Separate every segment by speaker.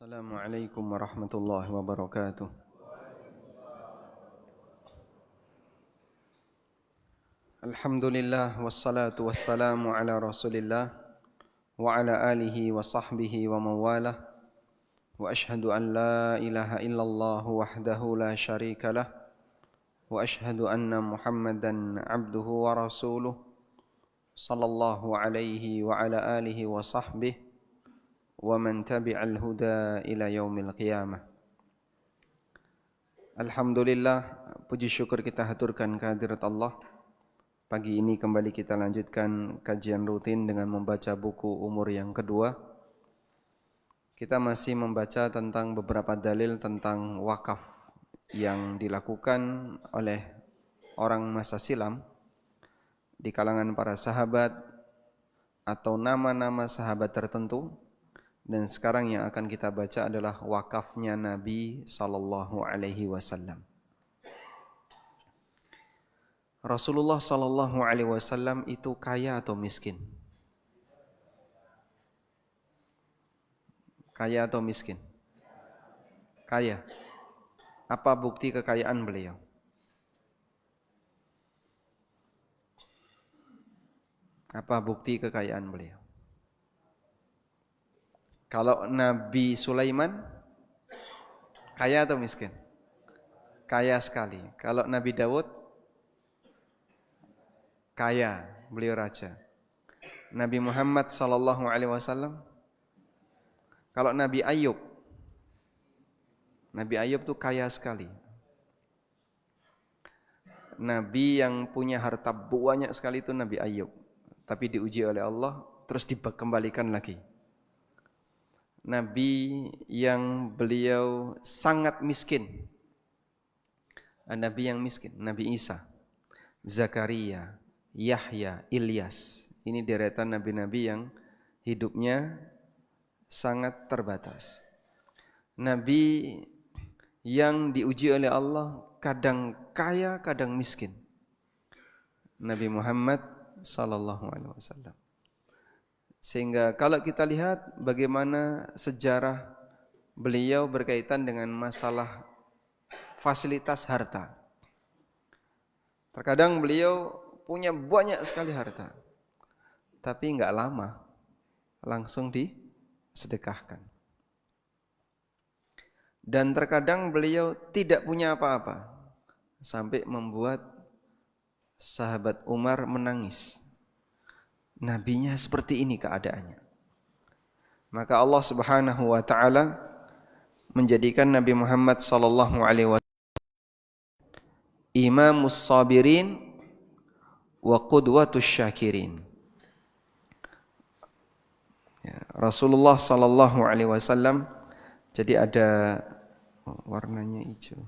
Speaker 1: Assalamualaikum warahmatullahi wabarakatuh. Alhamdulillah wassalatu wassalamu ala Rasulillah wa ala alihi wa sahbihi wa mawalah. Wa ashhadu an la ilaha illallah wahdahu la syarika lah wa ashhadu anna Muhammadan abduhu wa rasuluh sallallahu alaihi wa ala alihi wa sahbihi wa man tabi'al huda ila yaumil qiyamah. Alhamdulillah, puji syukur kita haturkan kehadirat Allah. Pagi ini kembali kita lanjutkan kajian rutin dengan membaca buku umur yang kedua. Kita masih membaca tentang beberapa dalil tentang wakaf yang dilakukan oleh orang masa silam di kalangan para sahabat atau nama-nama sahabat tertentu. Dan sekarang yang akan kita baca adalah wakafnya Nabi sallallahu alaihi wasallam. Rasulullah sallallahu alaihi wasallam itu kaya atau miskin? Kaya atau miskin? Kaya. Apa bukti kekayaan beliau? Apa bukti kekayaan beliau? Kalau Nabi Sulaiman kaya atau miskin? Kaya sekali. Kalau Nabi Daud kaya, beliau raja. Nabi Muhammad sallallahu alaihi wasallam. Kalau Nabi Ayub tuh kaya sekali. Nabi yang punya harta banyak sekali itu Nabi Ayub. Tapi diuji oleh Allah terus dikembalikan lagi. Nabi yang beliau sangat miskin. Nabi yang miskin, Nabi Isa, Zakaria, Yahya, Ilyas. Ini deretan nabi-nabi yang hidupnya sangat terbatas. Nabi yang diuji oleh Allah kadang kaya, kadang miskin. Nabi Muhammad sallallahu alaihi wasallam. Sehingga kalau kita lihat bagaimana sejarah beliau berkaitan dengan masalah fasilitas harta. Terkadang beliau punya banyak sekali harta, tapi enggak lama langsung disedekahkan. Dan terkadang beliau tidak punya apa-apa, sampai membuat sahabat Umar menangis. Nabinya seperti ini keadaannya. Maka Allah Subhanahu wa taala menjadikan Nabi Muhammad sallallahu alaihi wasallam imamus sabirin wa qudwatus syakirin. Ya, Rasulullah sallallahu alaihi wasallam jadi ada warnanya hijau.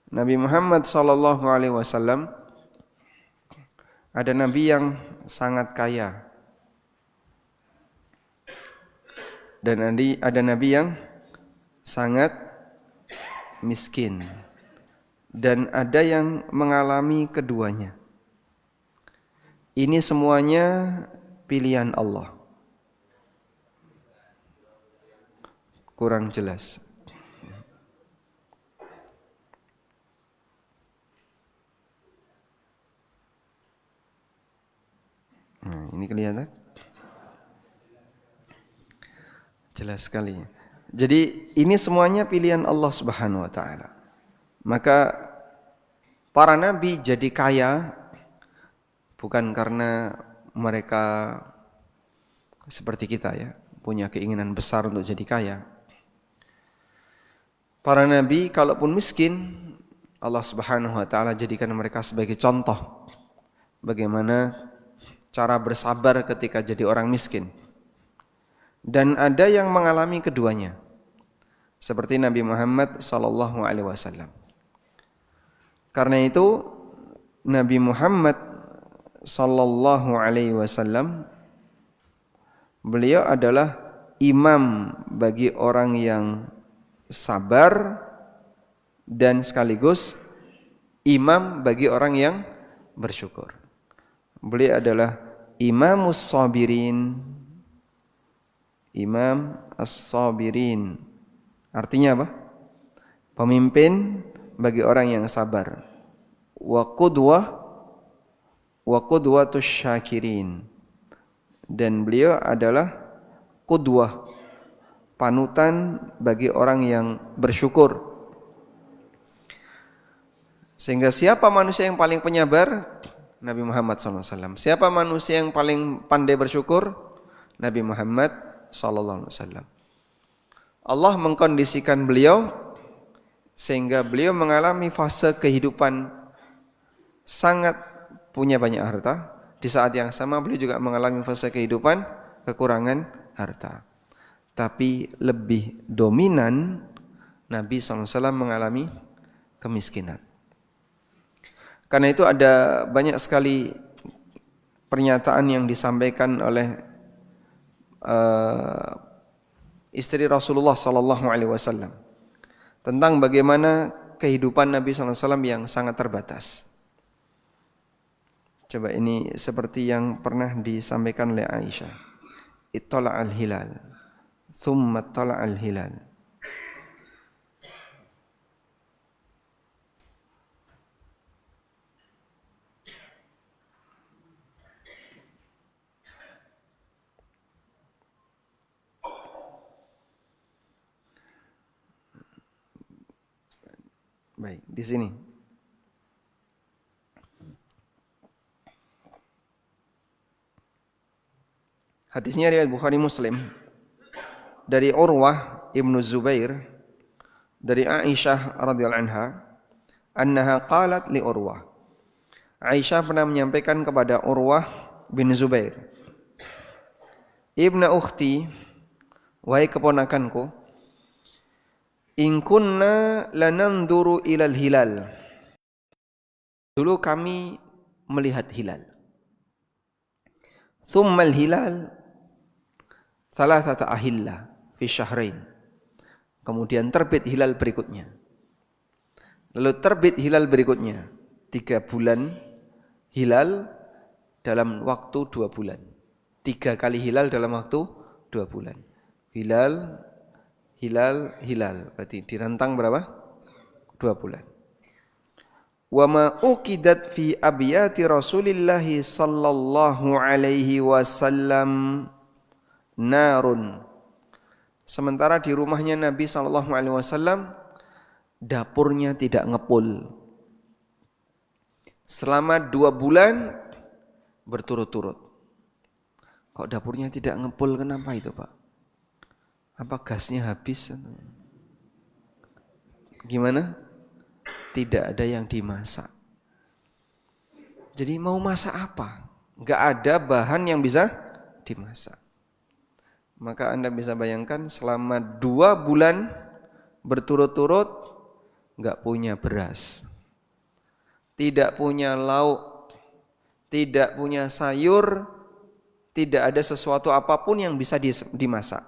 Speaker 1: Nabi Muhammad sallallahu alaihi wasallam ada nabi yang sangat kaya dan ada nabi yang sangat miskin dan ada yang mengalami keduanya. Ini semuanya pilihan Allah. Kurang jelas. Nah, ini kelihatan? Jelas sekali. Jadi ini semuanya pilihan Allah Subhanahu wa taala. Maka para nabi jadi kaya bukan karena mereka seperti kita ya, punya keinginan besar untuk jadi kaya. Para nabi kalaupun miskin, Allah Subhanahu wa taala jadikan mereka sebagai contoh bagaimana cara bersabar ketika jadi orang miskin. Dan ada yang mengalami keduanya. Seperti Nabi Muhammad sallallahu alaihi wasallam. Karena itu Nabi Muhammad sallallahu alaihi wasallam beliau adalah imam bagi orang yang sabar dan sekaligus imam bagi orang yang bersyukur. Beliau adalah Imamus Sabirin. Imam As-Sabirin. Artinya apa? Pemimpin bagi orang yang sabar. Wa qudwatus syakirin. Dan beliau adalah qudwah, panutan bagi orang yang bersyukur. Sehingga siapa manusia yang paling penyabar? Nabi Muhammad SAW. Siapa manusia yang paling pandai bersyukur? Nabi Muhammad SAW. Allah mengkondisikan beliau sehingga beliau mengalami fase kehidupan sangat punya banyak harta. Di saat yang sama beliau juga mengalami fase kehidupan kekurangan harta. Tapi lebih dominan Nabi SAW mengalami kemiskinan. Karena itu ada banyak sekali pernyataan yang disampaikan oleh istri Rasulullah SAW tentang bagaimana kehidupan Nabi SAW yang sangat terbatas. Coba ini seperti yang pernah disampaikan oleh Aisyah. Ittala'al hilal, thumma ittala'al hilal. Baik, di sini. Hadisnya riwayat Bukhari Muslim dari Urwah Ibnu Zubair dari Aisyah radhiyallahu anha qalat li Urwah. Aisyah pernah menyampaikan kepada Urwah bin Zubair, Ibna ukhti, wahai keponakanku, in kunna lananduru ilal hilal. Dulu kami melihat hilal. Thummal hilal thalathata ahilla fi syahrain. Kemudian terbit hilal berikutnya. Lalu terbit hilal berikutnya. 3 bulan hilal dalam waktu 2 bulan. 3 kali hilal dalam waktu 2 bulan. Hilal. Berarti direntang berapa? 2 bulan. Wa ma uqidat fi abyati Rasulillah sallallahu alaihi wasallam narun. Sementara di rumahnya Nabi sallallahu alaihi wasallam dapurnya tidak ngepul. Selama 2 bulan berturut-turut. Kok dapurnya tidak ngepul, kenapa itu, Pak? Apa gasnya habis? Gimana? Tidak ada yang dimasak. Jadi mau masak apa? Enggak ada bahan yang bisa dimasak. Maka Anda bisa bayangkan selama 2 bulan berturut-turut enggak punya beras, tidak punya lauk, tidak punya sayur, tidak ada sesuatu apapun yang bisa dimasak.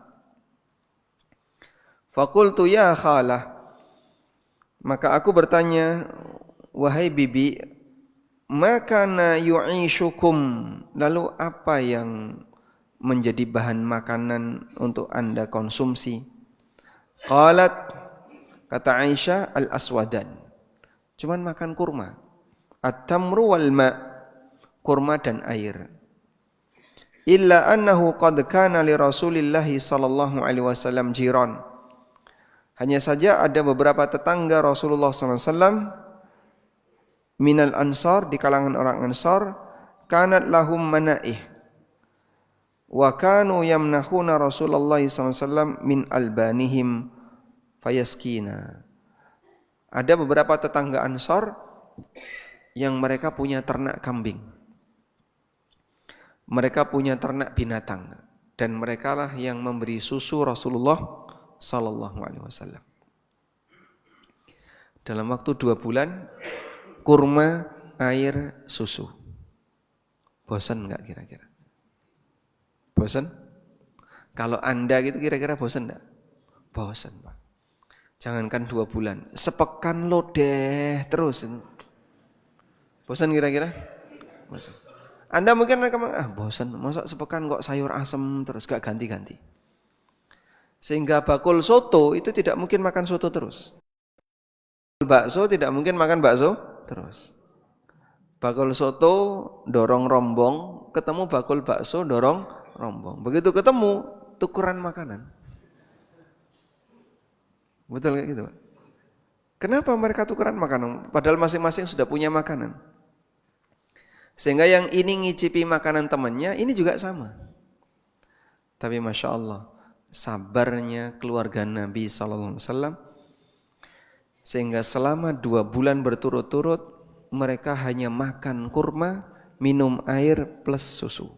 Speaker 1: Faqultu ya khalah, maka aku bertanya, wahai bibi, makana yu'ishukum, lalu apa yang menjadi bahan makanan untuk Anda konsumsi? Qalat, kata Aisyah, al-aswadan, cuman makan kurma, at-tamru wal ma', kurma dan air. Illa annahu qad kana li Rasulillahi sallallahu alaihi wasallam jiran. Hanya saja ada beberapa tetangga Rasulullah SAW minal ansar, di kalangan orang ansar, kanat lahum manaih wa kanu yamnahuna Rasulullah SAW min albanihim fayaskina. Ada beberapa tetangga ansar yang mereka punya ternak kambing, mereka punya ternak binatang, dan mereka lah yang memberi susu Rasulullah Sallallahu Alaihi Wasallam. Dalam waktu 2 bulan, kurma, air, susu. Bosan enggak kira-kira? Bosan? Kalau Anda gitu kira-kira bosan enggak? Bosan, Pak. Jangankan 2 bulan, sepekan lodeh terus. Bosan kira-kira? Bosan. Anda mungkin akan bosan, masa sepekan kok sayur asem terus gak ganti-ganti. Sehingga bakul soto itu tidak mungkin makan soto terus. Bakso tidak mungkin makan bakso terus. Bakul soto dorong rombong, ketemu bakul bakso dorong rombong. Begitu ketemu tukuran makanan. Betul kayak gitu, Pak? Kenapa mereka tukeran makanan? Padahal masing-masing sudah punya makanan. Sehingga yang ini ngicipi makanan temannya, ini juga sama. Tapi Masya Allah, sabarnya keluarga Nabi SAW, sehingga selama 2 bulan berturut-turut, mereka hanya makan kurma, minum air plus susu.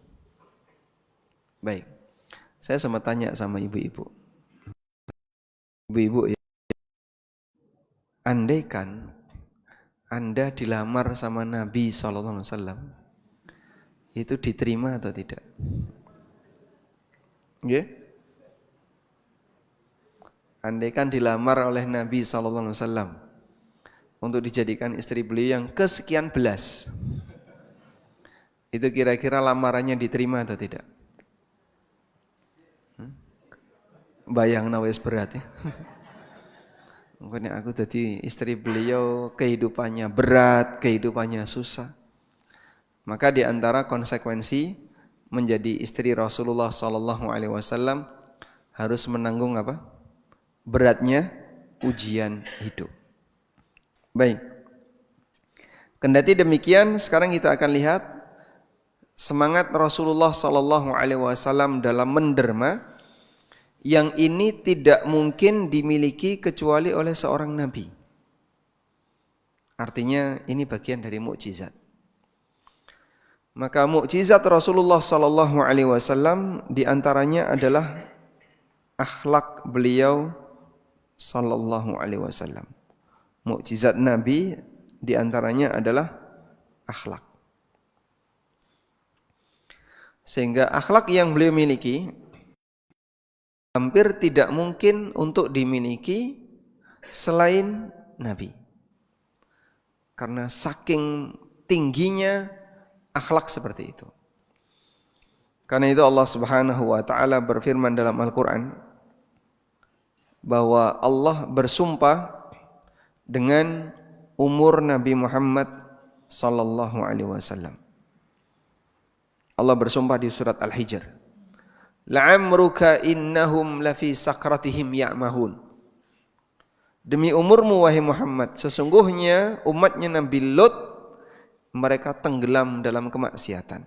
Speaker 1: Baik, saya sempat tanya sama ibu-ibu. Ibu-ibu ya, andaikan Anda dilamar sama Nabi SAW, itu diterima atau tidak? Okay? Andaikan dilamar oleh Nabi SAW untuk dijadikan istri beliau yang kesekian belas, itu kira-kira lamarannya diterima atau tidak? Bayang nawes berat ya. Mungkin aku jadi istri beliau, kehidupannya berat, kehidupannya susah. Maka di antara konsekuensi menjadi istri Rasulullah SAW harus menanggung apa? Beratnya ujian hidup. Baik. Kendati demikian, sekarang kita akan lihat semangat Rasulullah SAW dalam menderma, yang ini tidak mungkin dimiliki kecuali oleh seorang nabi. Artinya ini bagian dari mukjizat. Maka mukjizat Rasulullah SAW diantaranya adalah akhlak beliau SAW. Mukjizat Nabi diantaranya adalah akhlak. Sehingga akhlak yang beliau miliki hampir tidak mungkin untuk dimiliki selain Nabi. Karena saking tingginya akhlak seperti itu. Karena itu Allah Subhanahu wa taala berfirman dalam Al-Qur'an bahwa Allah bersumpah dengan umur Nabi Muhammad sallallahu alaihi wasallam. Allah bersumpah di surat Al-Hijr. La'amruka innahum lafi sakratihim ya'mahun. Demi umurmu wahai Muhammad, sesungguhnya umatnya Nabi Lut mereka tenggelam dalam kemaksiatan.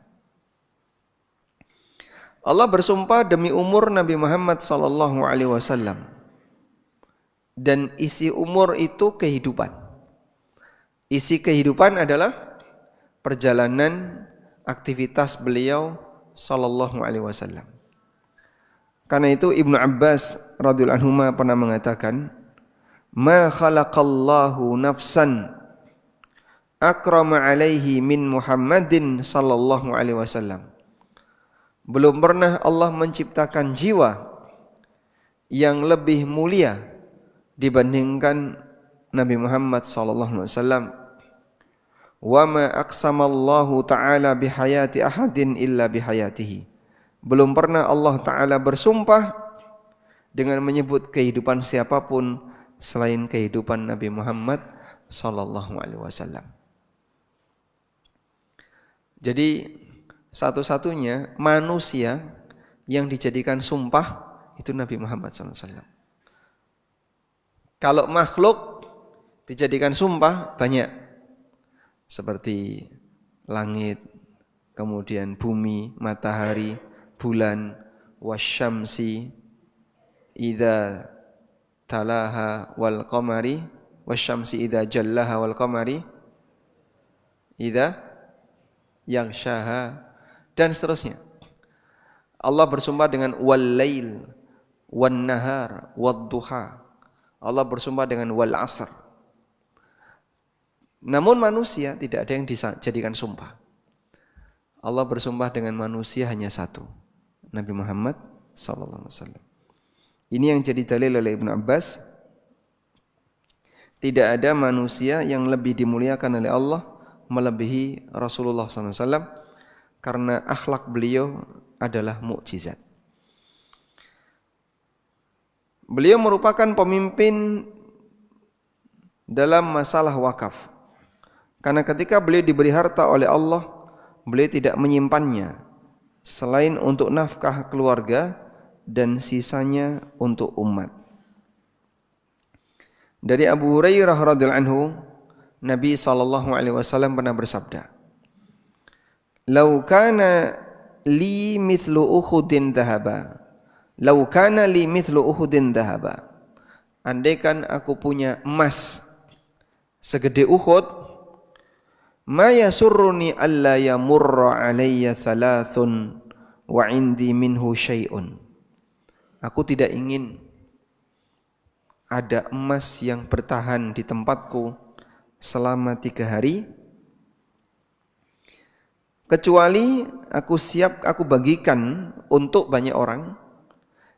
Speaker 1: Allah bersumpah demi umur Nabi Muhammad sallallahu alaihi wasallam. Dan isi umur itu kehidupan. Isi kehidupan adalah perjalanan aktivitas beliau sallallahu alaihi wasallam. Karena itu Ibnu Abbas radhiyallahu anhu pernah mengatakan, "Ma khalaqallahu nafsan akrama alaihi min Muhammadin sallallahu alaihi wasallam." Belum pernah Allah menciptakan jiwa yang lebih mulia dibandingkan Nabi Muhammad sallallahu alaihi wasallam. Wa ma aqsamallahu ta'ala bihayati ahadin illa bihayatihi. Belum pernah Allah Ta'ala bersumpah dengan menyebut kehidupan siapapun selain kehidupan Nabi Muhammad sallallahu alaihi wasallam. Jadi satu-satunya manusia yang dijadikan sumpah itu Nabi Muhammad sallallahu alaihi wasallam. Kalau makhluk dijadikan sumpah banyak, seperti langit, kemudian bumi, matahari, bulan, wasyamsi idza talaha wal qamari, wasyamsi idza jallaha wal qamari idza yaghshaha, dan seterusnya. Allah bersumpah dengan wal lail wan nahar wad duha. Allah bersumpah dengan wal asr. Namun manusia tidak ada yang dijadikan sumpah. Allah bersumpah dengan manusia hanya satu, Nabi Muhammad sallallahu alaihi wasallam. Ini yang jadi dalil oleh Ibnu Abbas. Tidak ada manusia yang lebih dimuliakan oleh Allah melebihi Rasulullah sallallahu alaihi wasallam, karena akhlak beliau adalah mukjizat. Beliau merupakan pemimpin dalam masalah wakaf. Karena ketika beliau diberi harta oleh Allah, beliau tidak menyimpannya selain untuk nafkah keluarga dan sisanya untuk umat. Dari Abu Hurairah radhiyallahu anhu, Nabi SAW pernah bersabda, "Lau kana li mithlu Uhudin dhahaba, lau kana li mithlu Uhudin dhahaba." Andaikan aku punya emas segede Uhud, ma yasurruni alla yamurra alayya thalathun wa indi minhu syai'un. Aku tidak ingin ada emas yang bertahan di tempatku selama 3 hari, kecuali aku bagikan untuk banyak orang,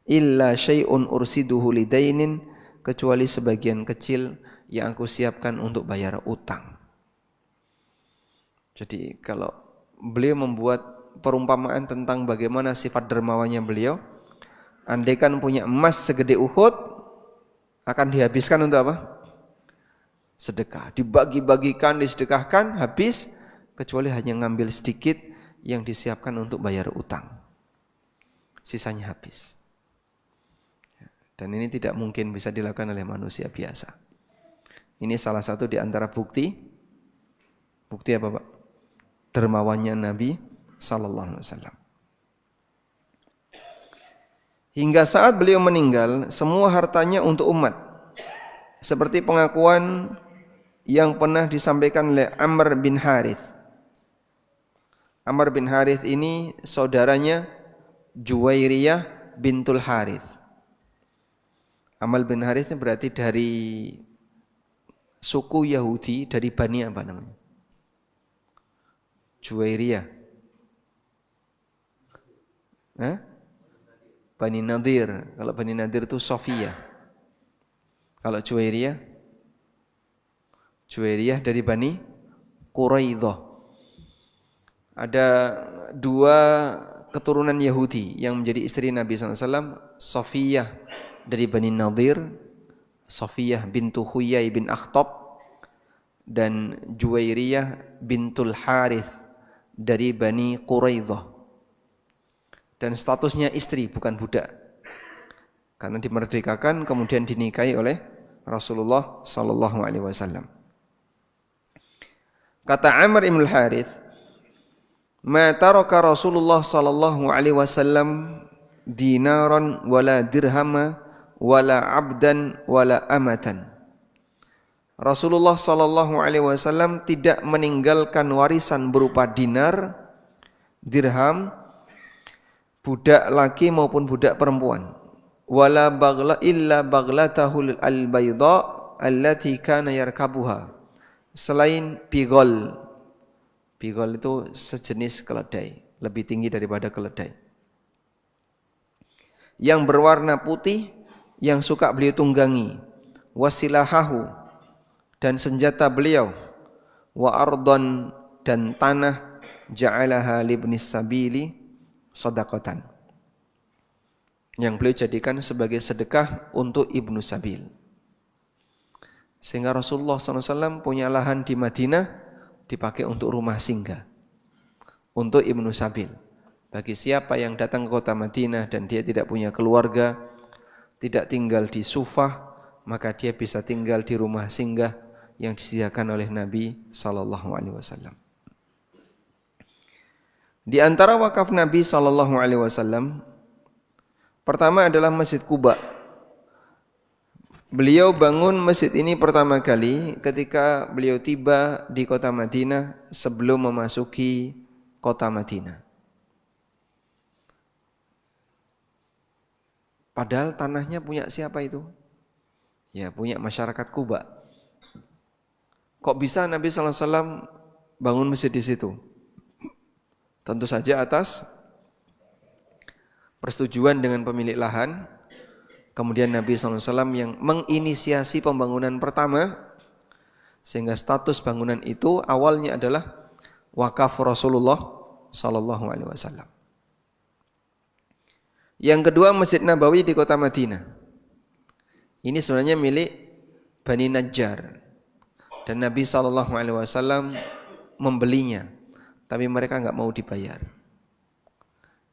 Speaker 1: illa syai'un ursiduhu lidainin, kecuali sebagian kecil yang aku siapkan untuk bayar utang. Jadi kalau beliau membuat perumpamaan tentang bagaimana sifat dermawannya beliau, andaikan punya emas segede Uhud, akan dihabiskan untuk apa? Sedekah. Dibagi-bagikan, disedekahkan, habis, kecuali hanya ngambil sedikit yang disiapkan untuk bayar utang. Sisanya habis. Dan ini tidak mungkin bisa dilakukan oleh manusia biasa. Ini salah satu di antara bukti apa Pak? Dermawannya Nabi sallallahu alaihi wasallam. Hingga saat beliau meninggal, semua hartanya untuk umat. Seperti pengakuan yang pernah disampaikan oleh Amr bin Harith. Amr bin Harith ini saudaranya Juwairiyah bintul Harith. Amr bin Harith ini berarti dari suku Yahudi, dari Bani apa namanya? Juwairiyah. Bani Nadir. Kalau Bani Nadir itu Sofiyah. Kalau Juwairiyah dari Bani Quraidah. Ada 2 keturunan Yahudi yang menjadi istri Nabi SAW. Sofiyah dari Bani Nadir, Sofiyah bintu Huyai bin Akhtab, dan Juwairiyah bintul Harith dari Bani Quraidah. Dan statusnya istri, bukan budak. Karena dimerdekakan kemudian dinikahi oleh Rasulullah sallallahu alaihi wasallam. Kata Amr bin Harith, "Ma taraka Rasulullah sallallahu alaihi wasallam dinaran wala dirhama wala abdan wala amatan." Rasulullah sallallahu alaihi wasallam tidak meninggalkan warisan berupa dinar, dirham, budak laki maupun budak perempuan. Wala bagla illa baglatahul albayda allati kana yarkabuha. Selain bigol. Bigol itu sejenis keledai, lebih tinggi daripada keledai. Yang berwarna putih yang suka beliau tunggangi. Wasilahahu, dan senjata beliau, wa ardon, dan tanah, ja'alaha libnis sabili shadaqatan, yang beliau jadikan sebagai sedekah untuk Ibnu Sabil. Sehingga Rasulullah SAW punya lahan di Madinah dipakai untuk rumah singgah, untuk Ibnu Sabil. Bagi siapa yang datang ke kota Madinah dan dia tidak punya keluarga, tidak tinggal di Sufah, maka dia bisa tinggal di rumah singgah yang disediakan oleh Nabi SAW. Di antara wakaf Nabi SAW, pertama adalah Masjid Quba. Beliau bangun masjid ini pertama kali ketika beliau tiba di kota Madinah sebelum memasuki kota Madinah. Padahal tanahnya punya siapa itu? Ya, punya masyarakat Quba. Kok bisa Nabi SAW bangun masjid di situ? Tentu saja atas persetujuan dengan pemilik lahan. Kemudian Nabi SAW yang menginisiasi pembangunan pertama, sehingga status bangunan itu awalnya adalah wakaf Rasulullah sallallahu alaihi wasallam. Yang kedua, Masjid Nabawi di kota Madinah. Ini sebenarnya milik Bani Najjar. Dan Nabi sallallahu alaihi wasallam membelinya, tapi mereka enggak mau dibayar.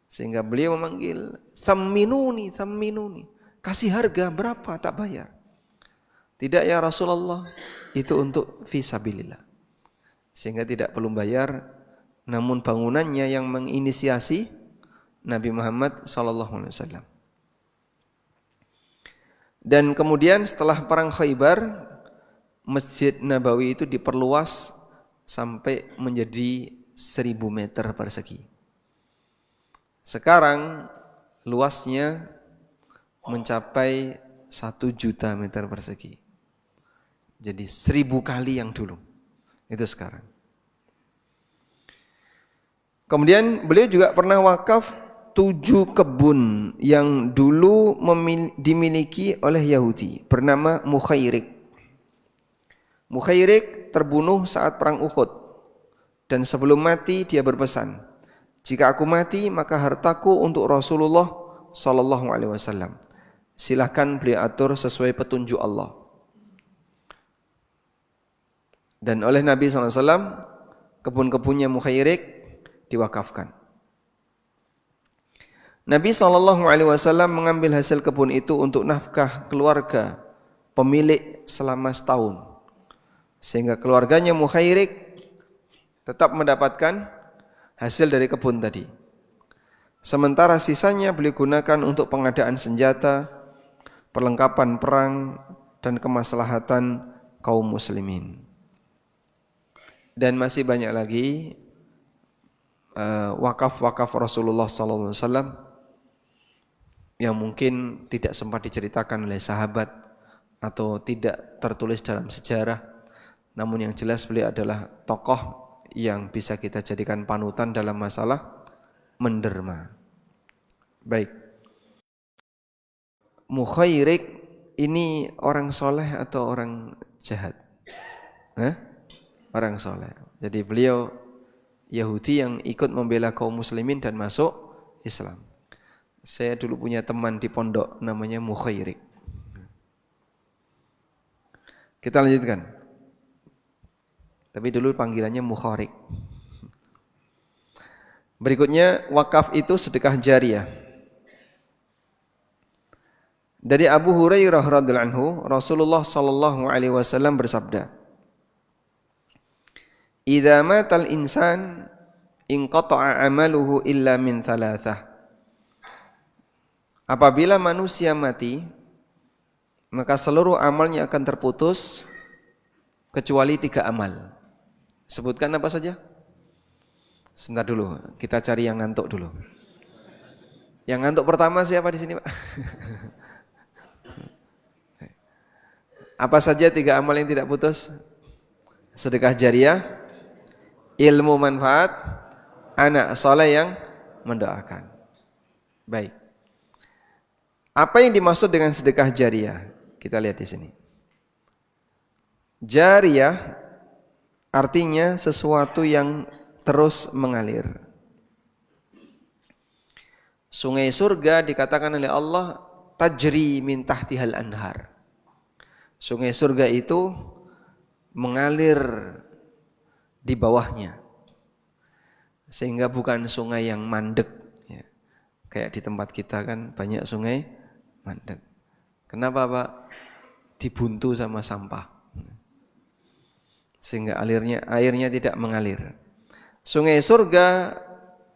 Speaker 1: Sehingga beliau memanggil, "Samminuni, samminuni." Kasih harga berapa, tak bayar. Tidak ya Rasulullah, itu untuk fisabilillah. Sehingga tidak perlu bayar, namun bangunannya yang menginisiasi Nabi Muhammad sallallahu alaihi wasallam. Dan kemudian setelah perang Khaybar, Masjid Nabawi itu diperluas sampai menjadi 1000 meter persegi. Sekarang luasnya mencapai 1 juta meter persegi. Jadi 1000 kali yang dulu. Itu sekarang. Kemudian beliau juga pernah wakaf 7 kebun yang dulu dimiliki oleh Yahudi bernama Mukhairik. Mukhairik terbunuh saat perang Uhud dan sebelum mati dia berpesan, "Jika aku mati maka hartaku untuk Rasulullah sallallahu alaihi wasallam. Silahkan beliau atur sesuai petunjuk Allah." Dan oleh Nabi sallallahu alaihi wasallam kebun-kebunnya Mukhairik diwakafkan. Nabi SAW mengambil hasil kebun itu untuk nafkah keluarga pemilik selama setahun. Sehingga keluarganya Mukhairik tetap mendapatkan hasil dari kebun tadi. Sementara sisanya beliau gunakan untuk pengadaan senjata, perlengkapan perang, dan kemaslahatan kaum muslimin. Dan masih banyak lagi wakaf-wakaf Rasulullah SAW yang mungkin tidak sempat diceritakan oleh sahabat atau tidak tertulis dalam sejarah. Namun yang jelas beliau adalah tokoh yang bisa kita jadikan panutan dalam masalah menderma. Baik. Mukhairik ini orang soleh atau orang jahat? Orang soleh. Jadi beliau Yahudi yang ikut membela kaum muslimin dan masuk Islam. Saya dulu punya teman di pondok namanya Mukhairik. Kita lanjutkan. Tapi dulu panggilannya Mukharik. Berikutnya wakaf itu sedekah jariyah. Dari Abu Hurairah radhiyallahu anhu, Rasulullah sallallahu alaihi wasallam bersabda, "Idza matal insan inqata'a 'amaluhu illa min thalathah." Apabila manusia mati, maka seluruh amalnya akan terputus kecuali 3 amal. Sebutkan apa saja? Sebentar dulu, kita cari yang ngantuk dulu. Yang ngantuk pertama siapa di sini, Pak? Apa saja 3 amal yang tidak putus? Sedekah jariyah, ilmu manfaat, anak saleh yang mendoakan. Baik. Apa yang dimaksud dengan sedekah jariyah? Kita lihat di sini. Jariyah artinya sesuatu yang terus mengalir. Sungai surga dikatakan oleh Allah tajri min tahtihal anhar. Sungai surga itu mengalir di bawahnya. Sehingga bukan sungai yang mandek. Ya. Kayak di tempat kita kan banyak sungai mandek. Kenapa Pak? Dibuntu sama sampah. Sehingga airnya tidak mengalir. Sungai surga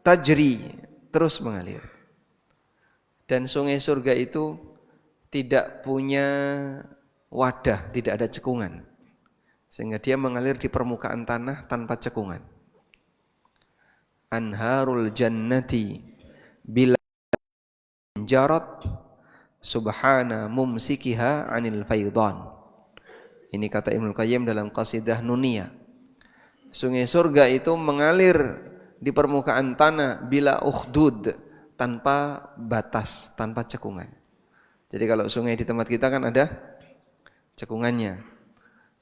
Speaker 1: tajri, terus mengalir. Dan sungai surga itu tidak punya wadah, tidak ada cekungan. Sehingga dia mengalir di permukaan tanah tanpa cekungan. Anharul jannati bila jarat subhana mumsikiha anil faydan. Ini kata Ibnu Qayyim dalam qasidah Nuniyah. Sungai surga itu mengalir di permukaan tanah bila ukhdud, tanpa batas, tanpa cekungan. Jadi kalau sungai di tempat kita kan ada cekungannya.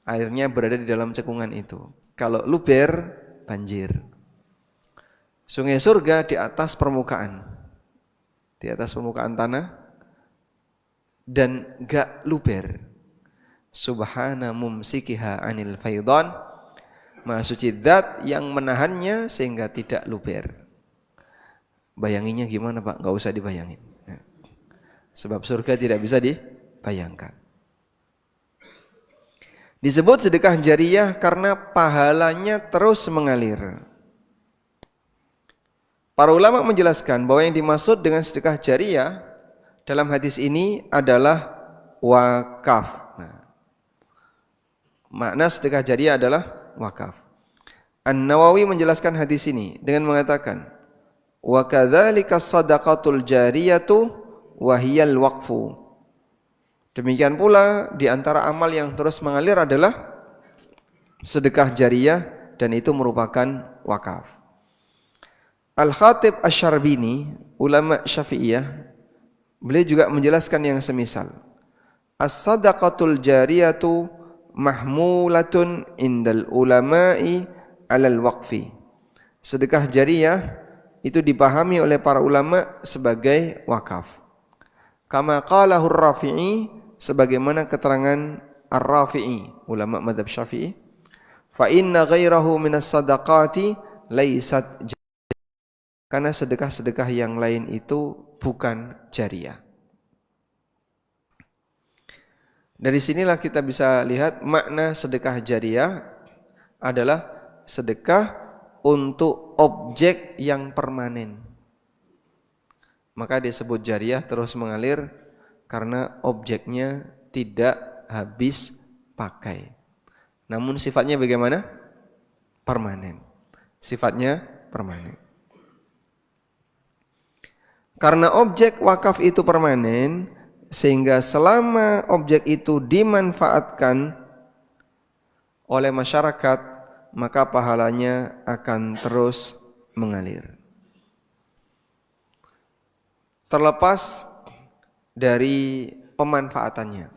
Speaker 1: Airnya berada di dalam cekungan itu. Kalau luber, banjir. Sungai surga di atas permukaan. Di atas permukaan tanah dan gak luber. Subhana mumsikiha anil faidan. Maha suci zat yang menahannya sehingga tidak luber. Bayanginnya gimana Pak? Gak usah dibayangin. Nah, sebab surga tidak bisa dibayangkan. Disebut sedekah jariyah karena pahalanya terus mengalir. Para ulama menjelaskan bahwa yang dimaksud dengan sedekah jariyah dalam hadis ini adalah wakaf. Nah, makna sedekah jariyah adalah wakaf. An-Nawawi menjelaskan hadis ini dengan mengatakan, wa kadzalika shadaqatul jariyatu wa hiyal waqfu. Demikian pula di antara amal yang terus mengalir adalah sedekah jariyah dan itu merupakan wakaf. Al-Khatib Asy-Syarbini, ulama Syafi'iyah, beliau juga menjelaskan yang semisal. As-sadaqatul jariyatu mahmulatun indal ulama'i alal waqfi. Sedekah jariyah itu dipahami oleh para ulama sebagai wakaf. Kama qalahu Ar-Rafi'i, sebagaimana keterangan Ar-Rafi'i, ulama mazhab Syafi'i, fa inna ghairahu minas sadaqati laysat jariyah. Karena sedekah-sedekah yang lain itu bukan jariyah. Dari sinilah kita bisa lihat makna sedekah jariyah adalah sedekah untuk objek yang permanen. Maka disebut jariyah terus mengalir karena objeknya tidak habis pakai. Namun sifatnya bagaimana? Permanen. Sifatnya permanen. Karena objek wakaf itu permanen, sehingga selama objek itu dimanfaatkan oleh masyarakat, maka pahalanya akan terus mengalir. Terlepas dari pemanfaatannya.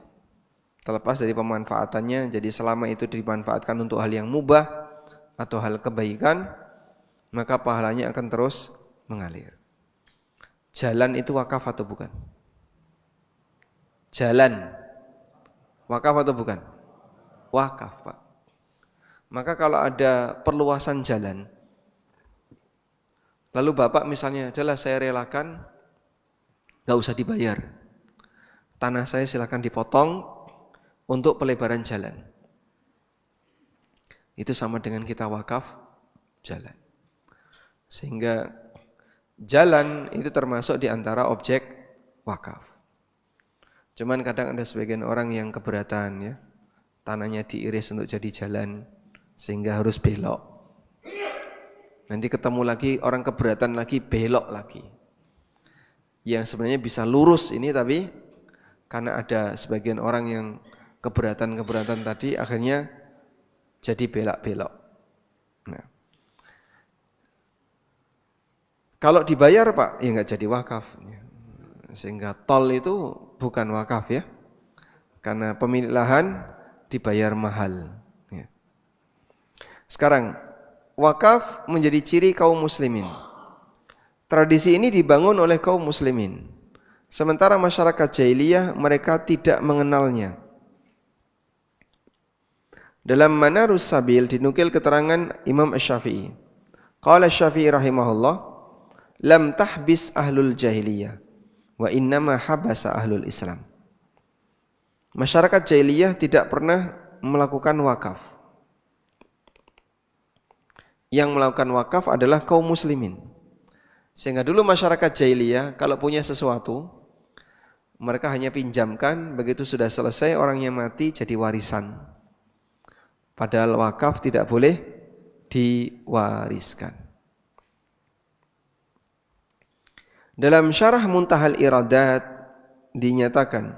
Speaker 1: Jadi selama itu dimanfaatkan untuk hal yang mubah atau hal kebaikan, maka pahalanya akan terus mengalir. Jalan itu wakaf atau bukan? Jalan wakaf atau bukan? Wakaf, Pak. Maka kalau ada perluasan jalan, lalu Bapak misalnya, adalah saya relakan, gak usah dibayar. Tanah saya silakan dipotong untuk pelebaran jalan. Itu sama dengan kita wakaf jalan. Sehingga jalan itu termasuk di antara objek wakaf. Cuman kadang ada sebagian orang yang keberatan ya, tanahnya diiris untuk jadi jalan sehingga harus belok. Nanti ketemu lagi orang keberatan lagi, belok lagi. Yang sebenarnya bisa lurus ini, tapi karena ada sebagian orang yang keberatan tadi akhirnya jadi belok-belok. Nah, kalau dibayar Pak, ya nggak jadi wakaf. Sehingga tol itu bukan wakaf ya, karena pemilik lahan dibayar mahal. Ya. Sekarang, wakaf menjadi ciri kaum muslimin. Tradisi ini dibangun oleh kaum muslimin. Sementara masyarakat jahiliyah mereka tidak mengenalnya. Dalam Manarus Sabil dinukil keterangan Imam Asy-Syafi'i. Qala Asy-Syafi'i rahimahullah, lam tahbis ahlul jahiliyah wa innama habasa ahlul Islam. Masyarakat jahiliyah tidak pernah melakukan wakaf. Yang melakukan wakaf adalah kaum muslimin. Sehingga dulu masyarakat jahiliyah kalau punya sesuatu, mereka hanya pinjamkan, begitu sudah selesai orangnya mati jadi warisan. Padahal wakaf tidak boleh diwariskan. Dalam syarah Muntahal Iradat dinyatakan,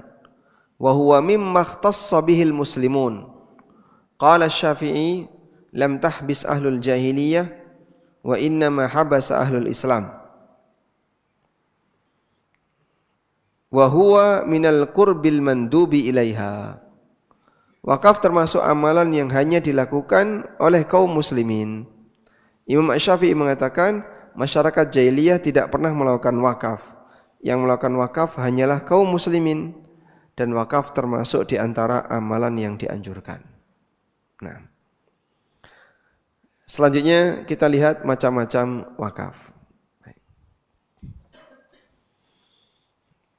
Speaker 1: wa huwa mimma ikhtassa bihil muslimun. Qala Asy-Syafi'i lam tahbis ahlul jahiliyah wa innama habasa ahlul Islam. Wa huwa minal qurbil mandubi ilaiha. Wakaf termasuk amalan yang hanya dilakukan oleh kaum muslimin. Imam Asy-Syafi'i mengatakan masyarakat jahiliyah tidak pernah melakukan wakaf. Yang melakukan wakaf hanyalah kaum muslimin, dan wakaf termasuk di antara amalan yang dianjurkan. Nah, selanjutnya kita lihat macam-macam wakaf.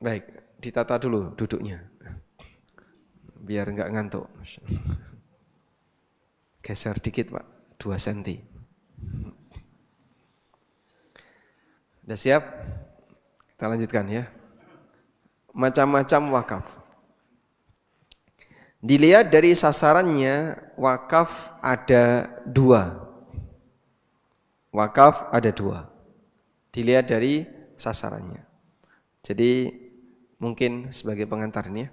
Speaker 1: Baik, ditata dulu duduknya, biar enggak ngantuk. Geser dikit Pak, 2 cm. Sudah siap? Kita lanjutkan ya. Macam-macam wakaf. Dilihat dari sasarannya, wakaf ada 2. Wakaf ada 2. Dilihat dari sasarannya. Jadi mungkin sebagai pengantar ini ya.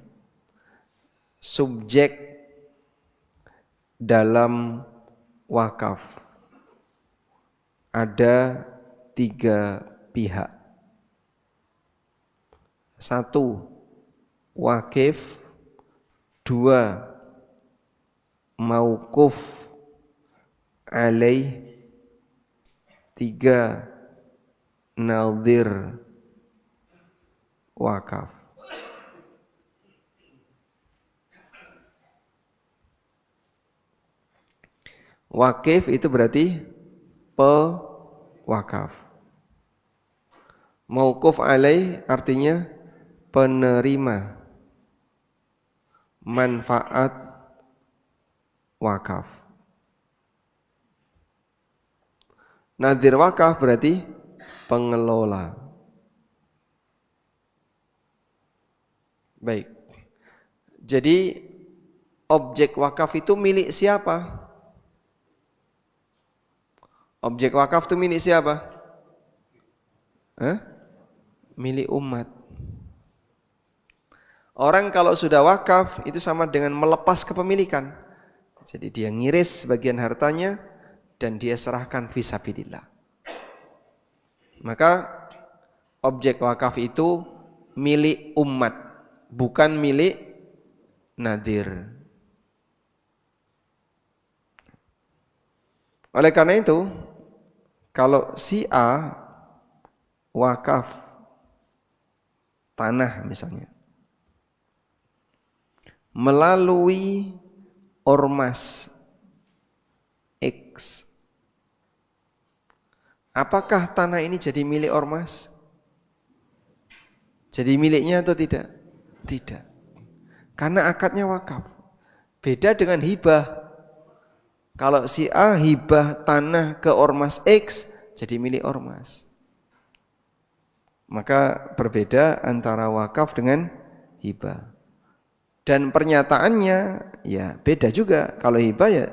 Speaker 1: Subjek dalam wakaf ada 3 pihak. 1, wakif. 2, mauquf alaih. 3, nadhir wakaf. Wakif itu berarti pewakaf. Mauquf alaih artinya penerima manfaat wakaf. Nadhir wakaf berarti pengelola. Baik. Jadi objek wakaf itu milik siapa? Objek wakaf itu milik siapa? Milik umat. Orang kalau sudah wakaf itu sama dengan melepas kepemilikan. Jadi dia ngiris sebagian hartanya dan dia serahkan fisabilillah. Maka objek wakaf itu milik umat, bukan milik nadhir. Oleh karena itu, kalau si A wakaf tanah misalnya melalui ormas X, apakah tanah ini jadi milik ormas? Jadi miliknya atau tidak? Tidak. Karena akadnya wakaf. Beda dengan hibah. Kalau si A hibah tanah ke ormas X, jadi milik ormas. Maka berbeda antara wakaf dengan hibah. Dan pernyataannya ya beda juga. Kalau hibah ya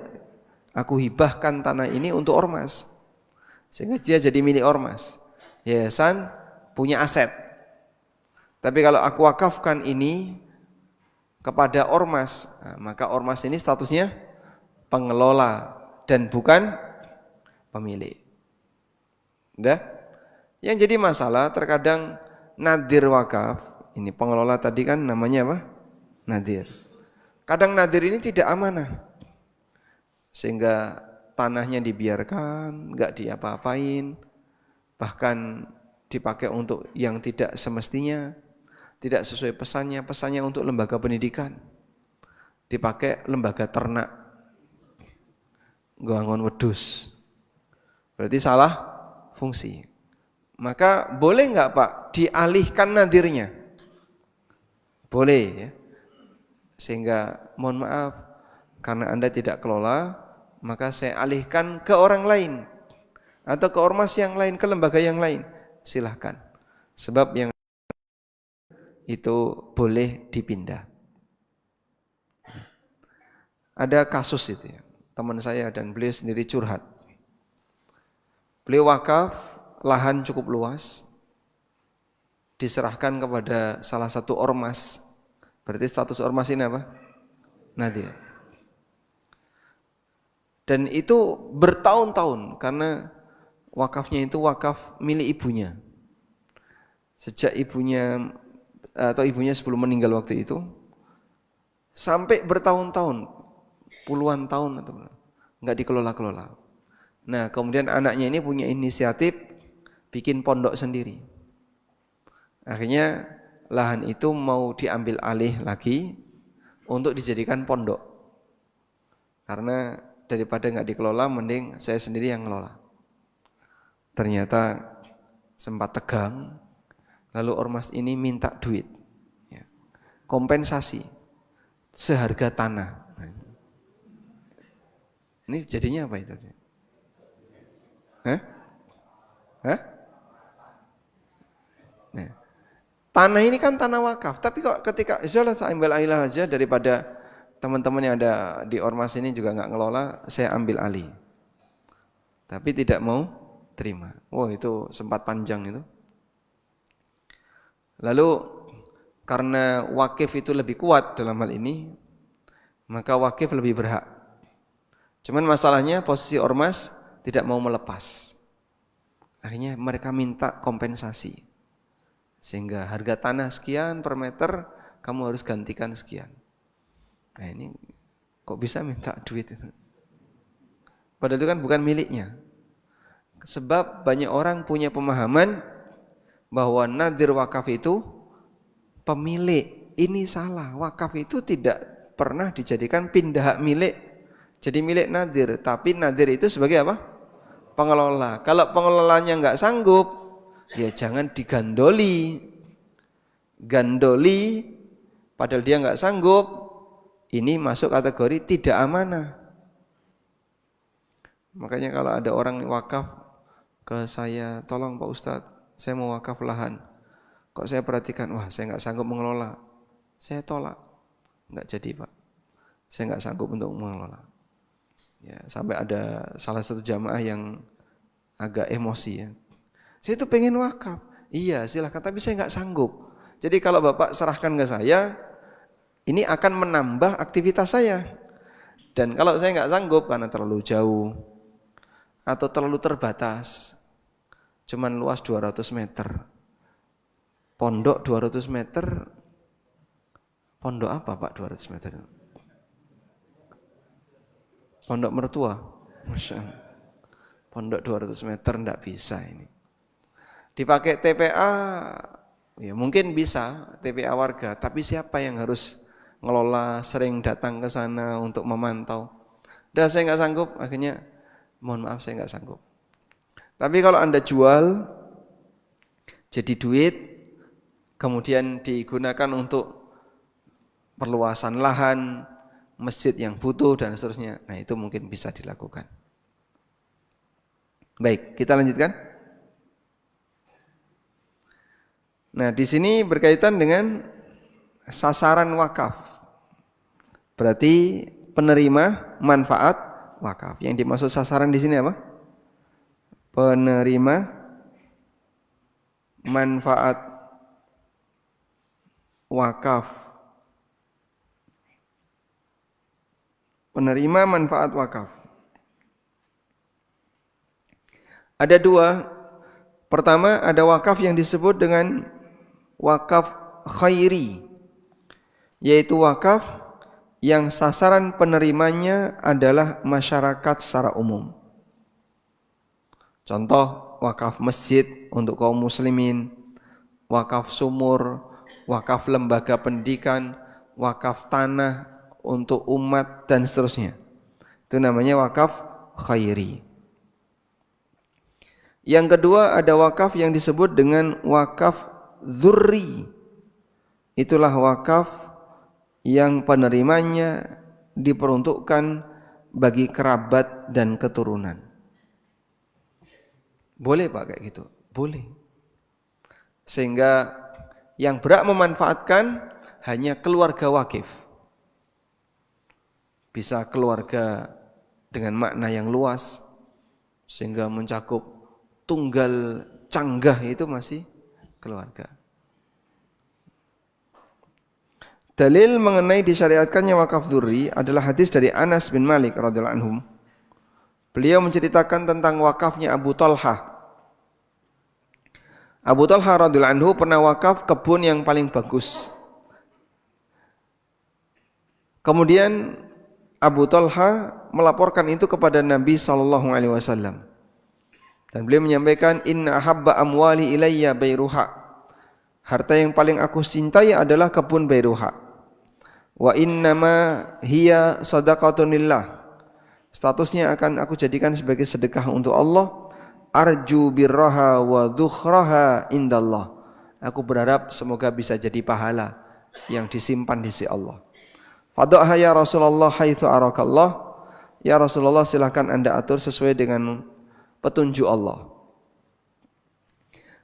Speaker 1: aku hibahkan tanah ini untuk ormas, sehingga dia jadi milik ormas. Yayasan punya aset. Tapi kalau aku wakafkan ini kepada ormas, nah, maka ormas ini statusnya pengelola dan bukan pemilik. Udah? Yang jadi masalah terkadang nadhir wakaf, ini pengelola tadi kan namanya apa? Nadhir. Kadang nadhir ini tidak amanah, sehingga tanahnya dibiarkan, enggak diapa-apain, bahkan dipakai untuk yang tidak semestinya, tidak sesuai pesannya untuk lembaga pendidikan, dipakai lembaga ternak, ngwangon wedhus, berarti salah fungsi. Maka boleh enggak Pak dialihkan nadhirnya? Boleh ya. Sehingga mohon maaf, karena Anda tidak kelola, maka saya alihkan ke orang lain atau ke ormas yang lain, ke lembaga yang lain. Silahkan. Sebab yang itu boleh dipindah. Ada kasus itu ya, teman saya dan beliau sendiri curhat. Beliau wakaf, lahan cukup luas, diserahkan kepada salah satu ormas. Berarti status ormas ini apa? Nadhir. Dan itu bertahun-tahun karena wakafnya itu wakaf milik ibunya. Sejak ibunya atau ibunya sebelum meninggal waktu itu sampai bertahun-tahun, puluhan tahun atau enggak dikelola-kelola. Nah, kemudian anaknya ini punya inisiatif bikin pondok sendiri. Akhirnya lahan itu mau diambil alih lagi untuk dijadikan pondok. Karena daripada nggak dikelola, mending saya sendiri yang ngelola. Ternyata sempat tegang, lalu ormas ini minta duit, ya, kompensasi seharga tanah. Ini jadinya apa itu? Hah? Hah? Nah, tanah ini kan tanah wakaf, tapi kok ketika insya Allah saya ambil alih aja daripada teman-teman yang ada di ormas ini juga nggak ngelola, saya ambil alih. Tapi tidak mau terima. Wah, itu sempat panjang itu. Lalu karena wakif itu lebih kuat dalam hal ini, maka wakif lebih berhak. Cuman masalahnya posisi ormas tidak mau melepas. Akhirnya mereka minta kompensasi. Sehingga harga tanah sekian per meter, kamu harus gantikan sekian. Nah ini kok bisa minta duit itu? Padahal itu kan bukan miliknya. Sebab banyak orang punya pemahaman bahwa nadir wakaf itu pemilik. Ini salah. Wakaf itu tidak pernah dijadikan pindah hak milik. Jadi milik nadir. Tapi nadir itu sebagai apa? Pengelola. Kalau pengelolanya nggak sanggup, ya jangan digandoli. Gandoli padahal dia nggak sanggup, ini masuk kategori tidak amanah. Makanya kalau ada orang wakaf ke saya, tolong Pak Ustadz, saya mau wakaf lahan. Kok saya perhatikan, wah saya nggak sanggup mengelola. Saya tolak, nggak jadi Pak. Saya nggak sanggup untuk mengelola. Ya, sampai ada salah satu jamaah yang agak emosi ya. Saya itu pengen wakaf. Iya silahkan, tapi saya nggak sanggup. Jadi kalau Bapak serahkan ke saya, ini akan menambah aktivitas saya. Dan kalau saya nggak sanggup karena terlalu jauh atau terlalu terbatas, cuman luas 200 meter. Pondok 200 meter, pondok apa Pak 200 meter? Pondok mertua. Masya Allah. Pondok 200 meter enggak bisa ini. Dipakai TPA, ya mungkin bisa TPA warga, tapi siapa yang harus ngelola, sering datang ke sana untuk memantau? Dah saya nggak sanggup, akhirnya mohon maaf saya nggak sanggup. Tapi kalau Anda jual, jadi duit, kemudian digunakan untuk perluasan lahan, masjid yang butuh dan seterusnya, nah itu mungkin bisa dilakukan. Baik, kita lanjutkan. Nah, di sini berkaitan dengan sasaran wakaf. Berarti penerima manfaat wakaf. Yang dimaksud sasaran di sini apa? Penerima manfaat wakaf. Penerima manfaat wakaf. Ada dua. Pertama, ada wakaf yang disebut dengan wakaf khairi, yaitu wakaf yang sasaran penerimanya adalah masyarakat secara umum. Contoh, wakaf masjid untuk kaum muslimin, wakaf sumur, wakaf lembaga pendidikan, wakaf tanah untuk umat dan seterusnya. Itu namanya wakaf khairi. Yang kedua ada wakaf yang disebut dengan wakaf dzurri. Itulah wakaf yang penerimanya diperuntukkan bagi kerabat dan keturunan. Boleh Pak kayak gitu? Boleh. Sehingga yang berhak memanfaatkan hanya keluarga wakif. Bisa keluarga dengan makna yang luas sehingga mencakup tunggal canggah itu masih keluarga. Dalil mengenai disyariatkannya wakaf dzurri adalah hadis dari Anas bin Malik radhiyallahu anhu. Beliau menceritakan tentang wakafnya Abu Talha. Abu Talha radhiyallahu anhu pernah wakaf kebun yang paling bagus. Kemudian Abu Talha melaporkan itu kepada Nabi SAW. Dan beliau menyampaikan, inna ahabba amwali ilayya Bairuha. Harta yang paling aku cintai adalah kebun Bairuha. Wa innama hiya sadaqatun lillah. Statusnya akan aku jadikan sebagai sedekah untuk Allah. Arju birraha wa dhukhraha indallah. Aku berharap semoga bisa jadi pahala yang disimpan di sisi Allah. Fadhaha ya Rasulullah haitsu arakallah. Ya Rasulullah, silakan Anda atur sesuai dengan petunjuk Allah.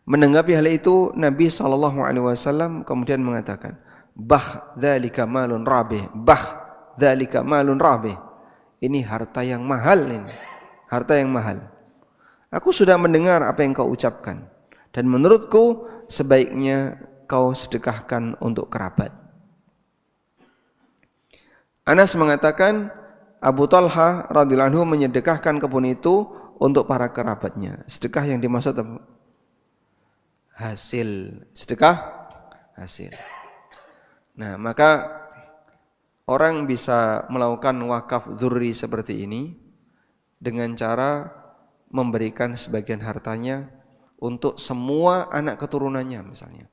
Speaker 1: Menanggapi hal itu, Nabi SAW kemudian mengatakan, bah dzalika malun rabih, bah dzalika malun rabih. Ini harta yang mahal ini. Harta yang mahal. Aku sudah mendengar apa yang kau ucapkan, dan menurutku sebaiknya kau sedekahkan untuk kerabat. Anas mengatakan Abu Talha radhiyallahu anhu menyedekahkan kebun itu untuk para kerabatnya. Sedekah yang dimaksud apa? Hasil. Sedekah hasil. Nah, maka orang bisa melakukan wakaf dzurri seperti ini dengan cara memberikan sebagian hartanya untuk semua anak keturunannya misalnya.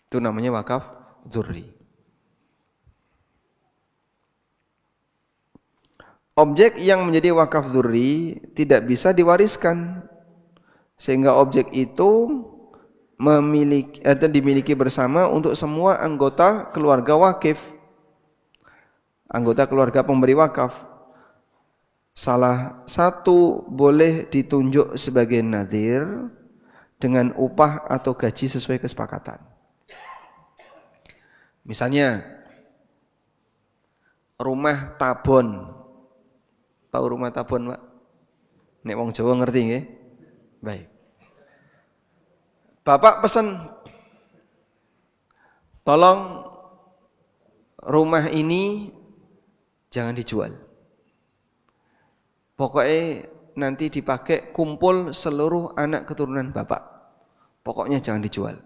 Speaker 1: Itu namanya wakaf dzurri. Objek yang menjadi wakaf dzurri tidak bisa diwariskan, sehingga objek itu memiliki atau dimiliki bersama untuk semua anggota keluarga wakif. Anggota keluarga pemberi wakaf. Salah satu boleh ditunjuk sebagai nadhir dengan upah atau gaji sesuai kesepakatan. Misalnya rumah tabon. Tahu rumah tabon, Pak? Nek wong Jawa ngerti nggih? Baik. Bapak pesan, tolong rumah ini jangan dijual. Pokoknya nanti dipakai kumpul seluruh anak keturunan Bapak. Pokoknya jangan dijual.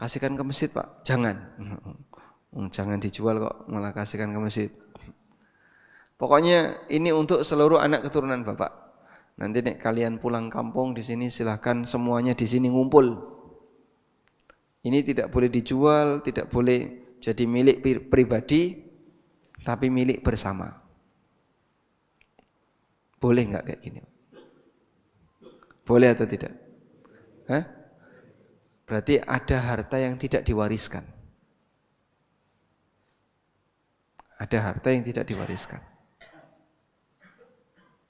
Speaker 1: Kasihkan ke masjid, Pak. Jangan. Jangan dijual kok, malah kasihkan ke masjid. Pokoknya ini untuk seluruh anak keturunan Bapak. Nanti nek kalian pulang kampung di sini silahkan semuanya di sini ngumpul. Ini tidak boleh dijual, tidak boleh jadi milik pribadi, tapi milik bersama. Boleh nggak kayak gini? Boleh atau tidak? Hah? Berarti ada harta yang tidak diwariskan. Ada harta yang tidak diwariskan.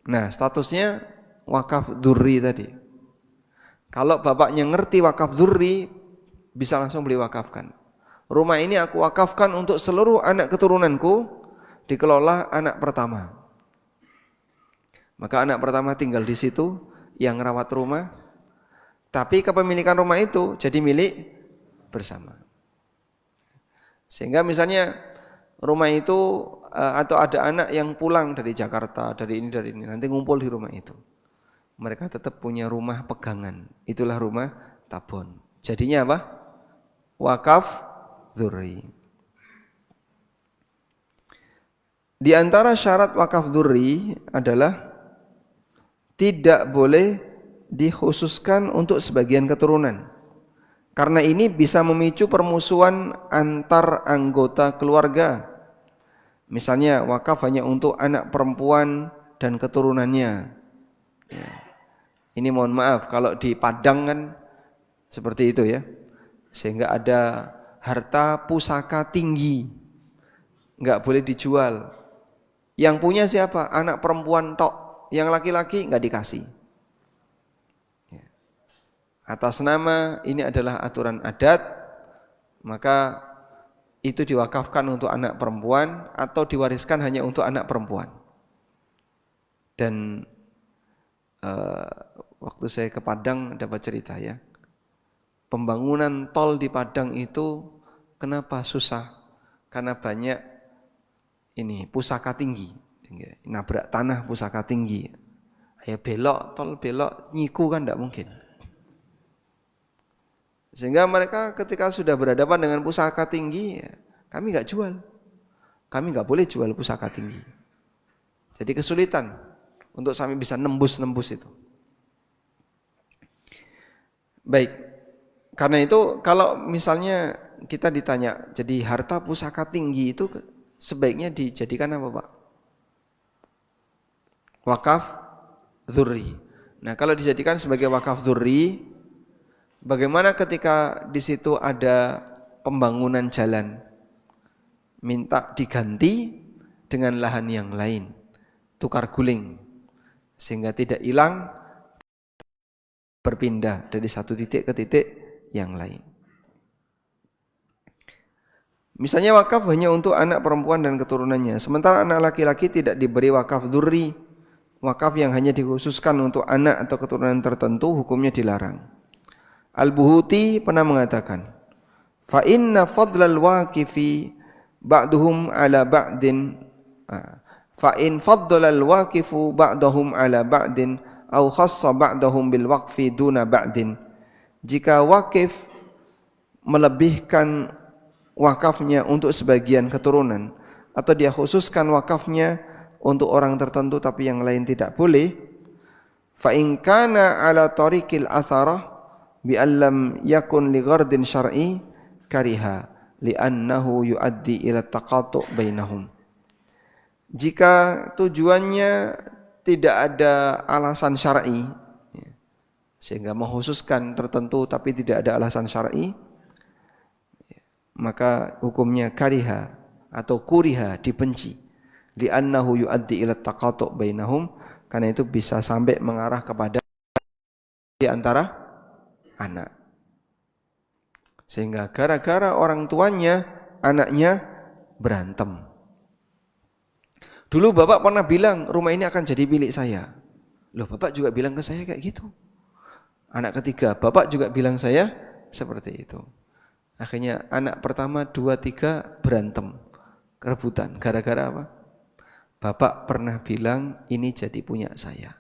Speaker 1: Nah, statusnya wakaf dzurri tadi. Kalau bapaknya ngerti wakaf dzurri, bisa langsung beli wakafkan. Rumah ini aku wakafkan untuk seluruh anak keturunanku, dikelola anak pertama. Maka anak pertama tinggal di situ, yang rawat rumah, tapi kepemilikan rumah itu jadi milik bersama. Sehingga misalnya rumah itu atau ada anak yang pulang dari Jakarta, dari ini, nanti ngumpul di rumah itu. Mereka tetap punya rumah pegangan. Itulah rumah tabon. Jadinya apa? Wakaf dzurri. Di antara syarat wakaf dzurri adalah tidak boleh dikhususkan untuk sebagian keturunan. Karena ini bisa memicu permusuhan antar anggota keluarga. Misalnya wakaf hanya untuk anak perempuan dan keturunannya. Ya. Ini mohon maaf kalau di Padang kan seperti itu ya. Sehingga ada harta pusaka tinggi. Enggak boleh dijual. Yang punya siapa? Anak perempuan tok. Yang laki-laki enggak dikasih. Ya. Atas nama ini adalah aturan adat, maka itu diwakafkan untuk anak perempuan atau diwariskan hanya untuk anak perempuan. Dan waktu saya ke Padang dapat cerita ya, pembangunan tol di Padang itu kenapa susah? Karena banyak ini pusaka tinggi, nabrak tanah pusaka tinggi. Ya belok, tol belok, nyiku kan tidak mungkin. Sehingga mereka ketika sudah berhadapan dengan pusaka tinggi, ya, kami nggak jual. Kami nggak boleh jual pusaka tinggi. Jadi kesulitan untuk sampai bisa nembus itu. Baik, karena itu kalau misalnya kita ditanya, jadi harta pusaka tinggi itu sebaiknya dijadikan apa Pak? Wakaf dzurri. Nah kalau dijadikan sebagai wakaf dzurri, bagaimana ketika di situ ada pembangunan jalan, minta diganti dengan lahan yang lain, tukar guling, sehingga tidak hilang, berpindah dari satu titik ke titik yang lain. Misalnya wakaf hanya untuk anak perempuan dan keturunannya, sementara anak laki-laki tidak diberi wakaf dzurri. Wakaf yang hanya dikhususkan untuk anak atau keturunan tertentu hukumnya dilarang. Al-Buhuti pernah mengatakan, fa inna fadlal waqifi ba'duhum ala ba'din fa in faddalal waqifu ba'dahum ala ba'din aw khassa ba'dahum bil waqfi duna ba'din. Jika wakif melebihkan wakafnya untuk sebagian keturunan atau dia khususkan wakafnya untuk orang tertentu tapi yang lain tidak boleh, fa in kana ala tariqil atharah bi allam yakun li ghardin syar'i kariha li'annahu yuaddi ila taqatu' bainahum. Jika tujuannya tidak ada alasan syar'i, sehingga mengkhususkan tertentu tapi tidak ada alasan syar'i, maka hukumnya kariha atau kuriha, dibenci. Li'annahu yuaddi ila taqatu' bainahum, karena itu bisa sampai mengarah kepada di antara anak. Sehingga gara-gara orang tuanya, anaknya berantem. Dulu bapak pernah bilang rumah ini akan jadi milik saya. Loh, bapak juga bilang ke saya kayak gitu. Anak ketiga, bapak juga bilang saya seperti itu. Akhirnya anak pertama, dua, tiga berantem, kerebutan. Gara-gara apa? Bapak pernah bilang ini jadi punya saya.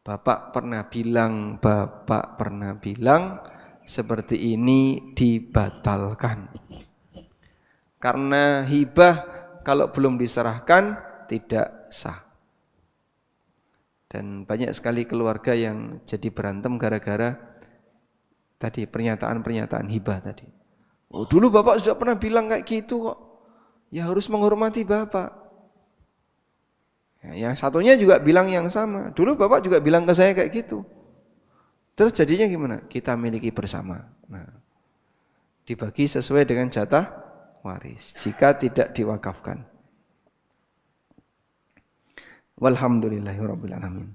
Speaker 1: Bapak pernah bilang seperti ini dibatalkan. Karena hibah kalau belum diserahkan tidak sah. Dan banyak sekali keluarga yang jadi berantem gara-gara tadi pernyataan-pernyataan hibah tadi. Oh, dulu bapak sudah pernah bilang kayak gitu kok. Ya harus menghormati bapak. Yang satunya juga bilang yang sama. Dulu bapak juga bilang ke saya kayak gitu. Terus jadinya gimana? Kita miliki bersama. Nah, dibagi sesuai dengan jatah waris. Jika tidak diwakafkan. Walhamdulillahirabbil alamin.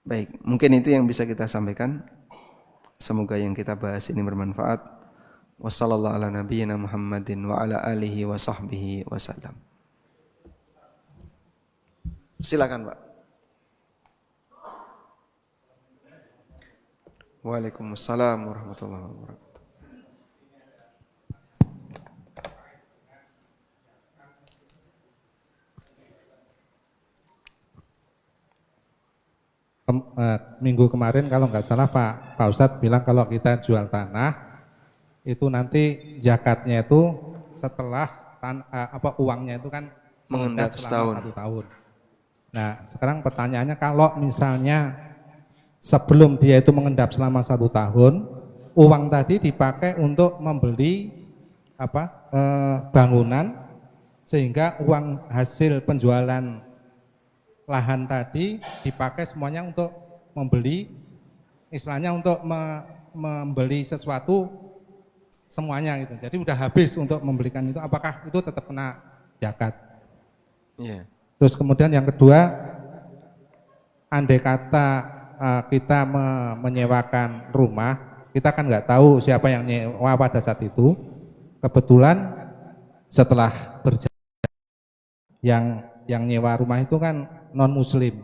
Speaker 1: Baik, mungkin itu yang bisa kita sampaikan. Semoga yang kita bahas ini bermanfaat. Wassallallahu ala nabiyyina Muhammadin wa ala alihi wa sahbihi wasallam. Silakan, Pak. Waalaikumsalam warahmatullahi wabarakatuh.
Speaker 2: Minggu kemarin kalau nggak salah Pak Ustadz bilang kalau kita jual tanah itu nanti zakatnya itu setelah uangnya itu kan
Speaker 1: mengendap
Speaker 2: selama
Speaker 1: setahun.
Speaker 2: 1 tahun. Nah, sekarang pertanyaannya kalau misalnya sebelum dia itu mengendap selama 1 tahun, uang tadi dipakai untuk membeli bangunan, sehingga uang hasil penjualan lahan tadi dipakai semuanya untuk membeli, istilahnya untuk membeli sesuatu semuanya gitu. Jadi udah habis untuk membelikan itu, apakah itu tetap kena zakat?
Speaker 1: Iya.
Speaker 2: Terus kemudian yang kedua, andai kata kita menyewakan rumah, kita kan nggak tahu siapa yang nyewa pada saat itu. Kebetulan setelah berjalan, yang nyewa rumah itu kan non muslim,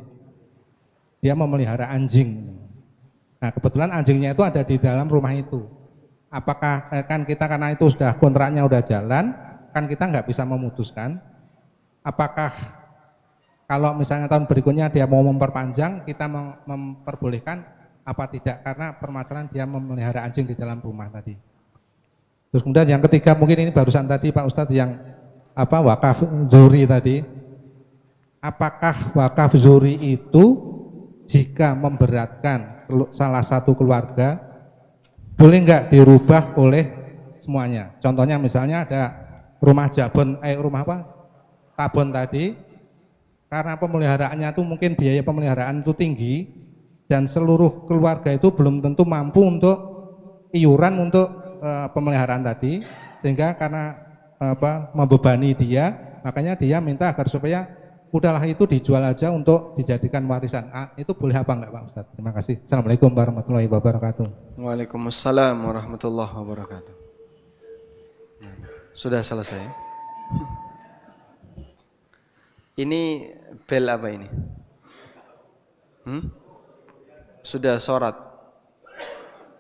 Speaker 2: dia memelihara anjing. Nah kebetulan anjingnya itu ada di dalam rumah itu. Apakah kan kita karena itu sudah kontraknya udah jalan, kan kita nggak bisa memutuskan. Apakah kalau misalnya tahun berikutnya dia mau memperpanjang, kita memperbolehkan apa tidak, karena permasalahan dia memelihara anjing di dalam rumah tadi. Terus kemudian yang ketiga, mungkin ini barusan tadi Pak Ustadz yang wakaf dzuri tadi. Apakah wakaf dzuri itu jika memberatkan salah satu keluarga, boleh nggak dirubah oleh semuanya? Contohnya misalnya ada rumah tabon tadi, karena pemeliharaannya itu mungkin biaya pemeliharaan itu tinggi dan seluruh keluarga itu belum tentu mampu untuk iuran untuk pemeliharaan tadi, sehingga karena membebani dia, makanya dia minta agar supaya udahlah itu dijual aja untuk dijadikan warisan. Itu boleh apa enggak Pak Ustadz? Terima kasih. Assalamualaikum warahmatullahi wabarakatuh.
Speaker 1: Waalaikumsalam warahmatullahi wabarakatuh. Sudah selesai. Ini bel apa ini? Sudah sholat?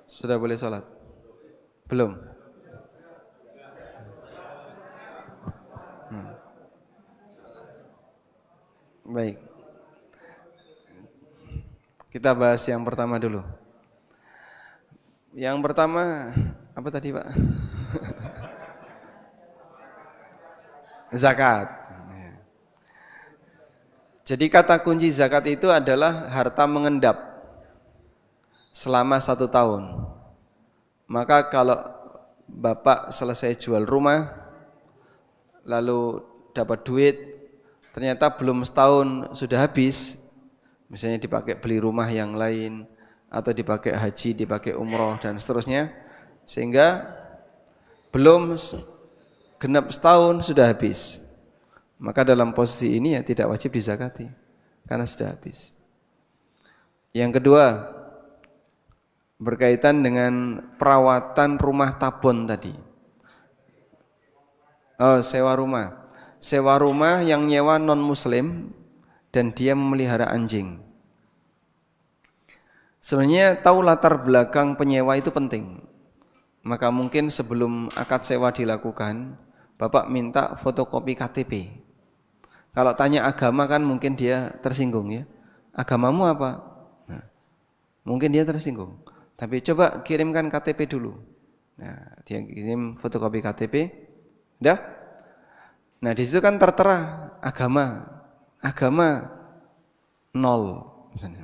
Speaker 1: Sudah boleh sholat? Belum? Baik. Kita bahas yang pertama dulu. Yang pertama, apa tadi Pak? Zakat. Jadi kata kunci zakat itu adalah harta mengendap selama 1 tahun. Maka kalau Bapak selesai jual rumah, lalu dapat duit, ternyata belum setahun sudah habis, misalnya dipakai beli rumah yang lain, atau dipakai haji, dipakai umroh, dan seterusnya, sehingga belum genap setahun sudah habis. Maka dalam posisi ini ya tidak wajib dizakati, karena sudah habis. Yang kedua, berkaitan dengan perawatan rumah tabon tadi. Sewa rumah. Sewa rumah yang nyewa non muslim dan dia memelihara anjing. Sebenarnya tahu latar belakang penyewa itu penting. Maka mungkin sebelum akad sewa dilakukan, Bapak minta fotokopi KTP. Kalau tanya agama kan mungkin dia tersinggung ya. Agamamu apa? Nah, mungkin dia tersinggung. Tapi coba kirimkan KTP dulu. Nah, dia kirim fotokopi KTP. Udah? Nah, di situ kan tertera agama 0 misalnya.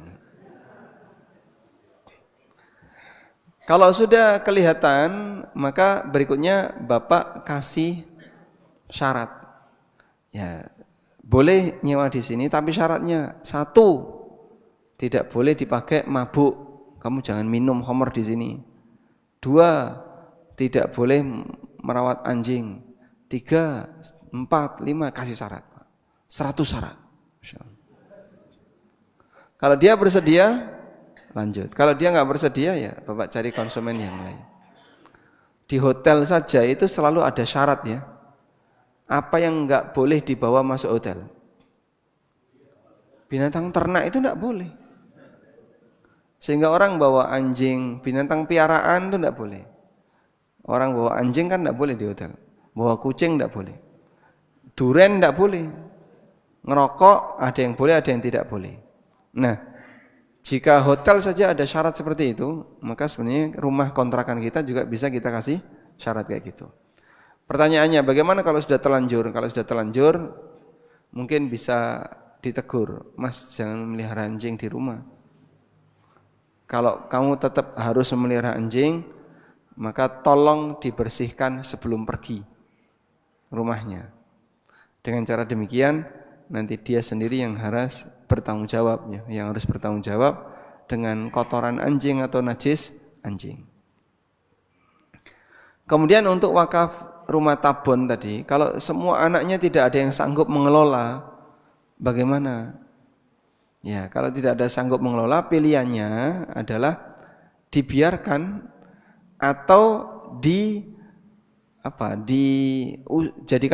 Speaker 1: Kalau sudah kelihatan, maka berikutnya Bapak kasih syarat. Ya, boleh nyewa di sini, tapi syaratnya 1, tidak boleh dipakai mabuk. Kamu jangan minum khamr di sini. 2, tidak boleh merawat anjing. 3, 4, 5, kasih syarat. 100 syarat. Kalau dia bersedia, lanjut. Kalau dia nggak bersedia, ya Bapak cari konsumen yang lain. Di hotel saja itu selalu ada syarat ya. Apa yang nggak boleh dibawa masuk hotel? Binatang ternak itu nggak boleh. Sehingga orang bawa anjing, binatang piaraan itu nggak boleh. Orang bawa anjing kan nggak boleh di hotel. Bawa kucing nggak boleh. Duren nggak boleh. Ngerokok ada yang boleh, ada yang tidak boleh. Nah, jika hotel saja ada syarat seperti itu, maka sebenarnya rumah kontrakan kita juga bisa kita kasih syarat kayak gitu. Pertanyaannya, bagaimana kalau sudah terlanjur? Kalau sudah terlanjur, mungkin bisa ditegur, Mas jangan memelihara anjing di rumah. Kalau kamu tetap harus memelihara anjing, maka tolong dibersihkan sebelum pergi rumahnya. Dengan cara demikian, nanti dia sendiri yang harus bertanggung jawabnya, yang harus bertanggung jawab dengan kotoran anjing atau najis anjing. Kemudian untuk wakaf rumah tabon tadi, kalau semua anaknya tidak ada yang sanggup mengelola, bagaimana? Ya, kalau tidak ada sanggup mengelola, pilihannya adalah dibiarkan atau dijadikan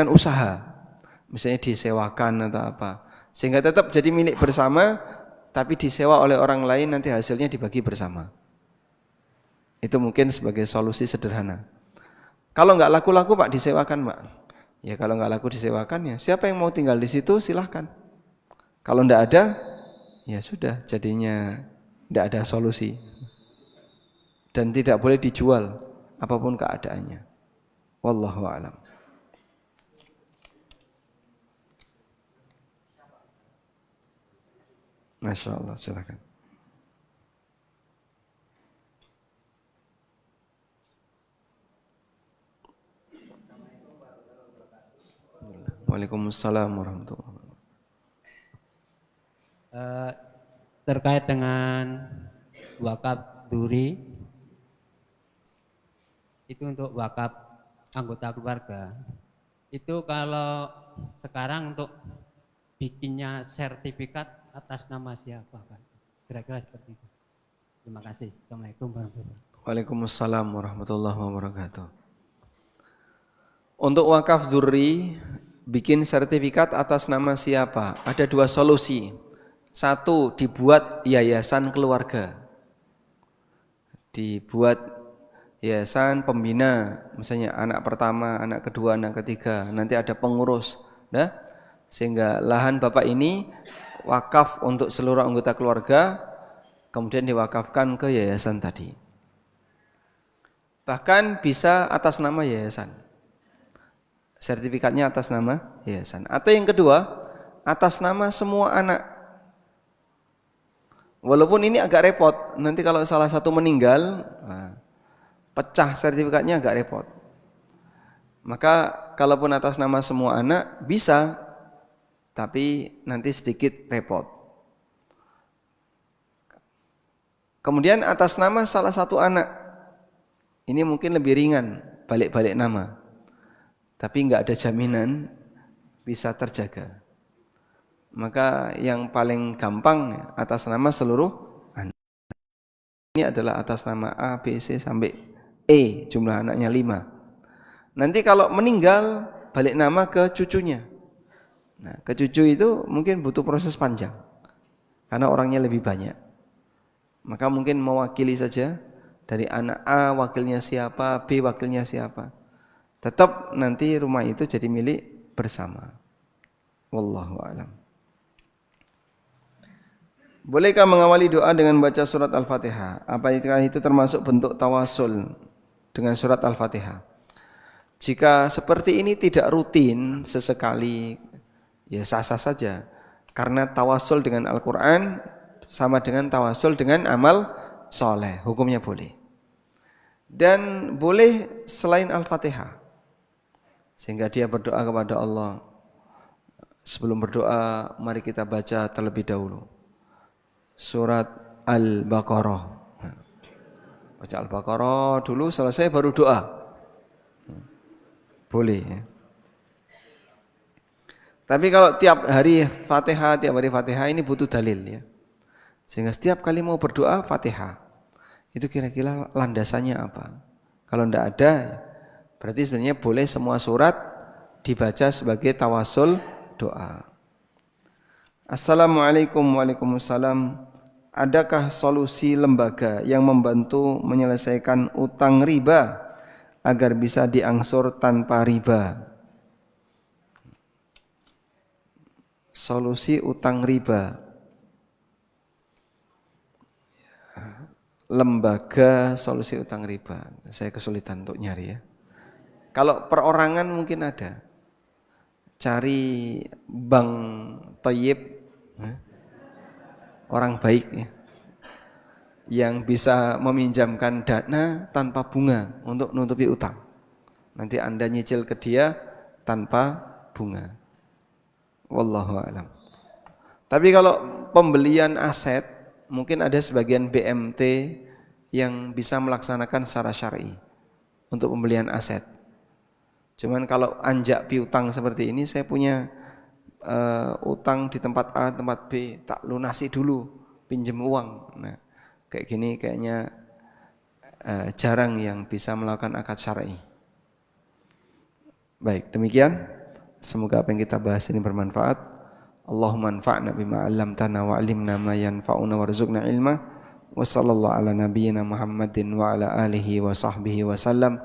Speaker 1: usaha. Misalnya disewakan atau apa. Sehingga tetap jadi milik bersama, tapi disewa oleh orang lain, nanti hasilnya dibagi bersama. Itu mungkin sebagai solusi sederhana. Kalau nggak laku-laku Pak, disewakan Pak. Ya kalau nggak laku disewakan, ya siapa yang mau tinggal di situ silahkan. Kalau nggak ada, ya sudah, jadinya nggak ada solusi. Dan tidak boleh dijual apapun keadaannya. Wallahu a'lam. Masya Allah, silakan. Waalaikumsalam warahmatullahi wabarakatuh.
Speaker 3: Terkait dengan wakaf duri, itu untuk wakaf anggota keluarga. Itu kalau sekarang untuk bikinnya sertifikat atas nama siapa, Pak? Kira-kira seperti itu. Terima kasih. Assalamualaikum warahmatullahi wabarakatuh.
Speaker 1: Waalaikumsalam warahmatullahi wabarakatuh. Untuk wakaf dzurri, bikin sertifikat atas nama siapa? Ada dua solusi. Satu, dibuat yayasan keluarga. Dibuat yayasan pembina, misalnya anak pertama, anak kedua, anak ketiga, nanti ada pengurus, nah, sehingga lahan bapak ini wakaf untuk seluruh anggota keluarga, kemudian diwakafkan ke yayasan tadi. Bahkan bisa atas nama yayasan, sertifikatnya atas nama yayasan. Atau yang kedua, atas nama semua anak. Walaupun ini agak repot, nanti kalau salah satu meninggal, pecah sertifikatnya agak repot. Maka kalaupun atas nama semua anak bisa, tapi nanti sedikit repot. Kemudian atas nama salah satu anak, ini mungkin lebih ringan, balik-balik nama, tapi nggak ada jaminan bisa terjaga. Maka yang paling gampang atas nama seluruh anak. Ini adalah atas nama A, B, C sampai E, jumlah anaknya 5. Nanti kalau meninggal balik nama ke cucunya. Nah, ke cucu itu mungkin butuh proses panjang karena orangnya lebih banyak. Maka mungkin mewakili saja dari anak A wakilnya siapa, B wakilnya siapa. Tetap nanti rumah itu jadi milik bersama. Wallahu a'lam. Bolehkah mengawali doa dengan baca surat Al-Fatihah? Apakah itu termasuk bentuk tawasul dengan surat Al-Fatihah? Jika seperti ini tidak rutin sesekali, ya sah-sah saja. Karena tawasul dengan Al-Quran sama dengan tawasul dengan amal soleh. Hukumnya boleh. Dan boleh selain Al-Fatihah. Sehingga dia berdoa kepada Allah. Sebelum berdoa, mari kita baca terlebih dahulu surat Al-Baqarah. Baca Al-Baqarah dulu, selesai baru doa. Boleh ya. Tapi kalau tiap hari Fatihah, ini butuh dalil ya. Sehingga setiap kali mau berdoa Fatihah, itu kira-kira landasannya apa? Kalau tidak ada, berarti sebenarnya boleh semua surat dibaca sebagai tawasul doa. Assalamualaikum waalaikumsalam. Adakah solusi lembaga yang membantu menyelesaikan utang riba agar bisa diangsur tanpa riba? Solusi utang riba. Lembaga solusi utang riba. Saya kesulitan untuk nyari ya. Kalau perorangan mungkin ada. Cari bank thayyib, orang baik ya, yang bisa meminjamkan dana tanpa bunga untuk menutupi utang. Nanti Anda nyicil ke dia tanpa bunga. Wallahu a'lam. Tapi kalau pembelian aset, mungkin ada sebagian BMT yang bisa melaksanakan secara syar'i untuk pembelian aset. Cuman kalau anjak piutang seperti ini, saya punya utang di tempat A, tempat B, tak lunasi dulu, pinjam uang. Nah, kayak gini kayaknya jarang yang bisa melakukan akad syar'i. Baik, demikian. Semoga apa yang kita bahas ini bermanfaat. Allahumma anfa'na bima 'allamtana wa 'allimna ma yanfa'una warzuqna ilma. Wa sallallahu ala nabiyyina Muhammadin wa ala alihi wa sahbihi wa sallam.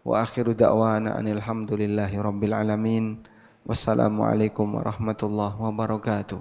Speaker 1: Wa akhiru da'wana anil hamdulillahi rabbil alamin. Wassalamualaikum warahmatullahi wabarakatuh.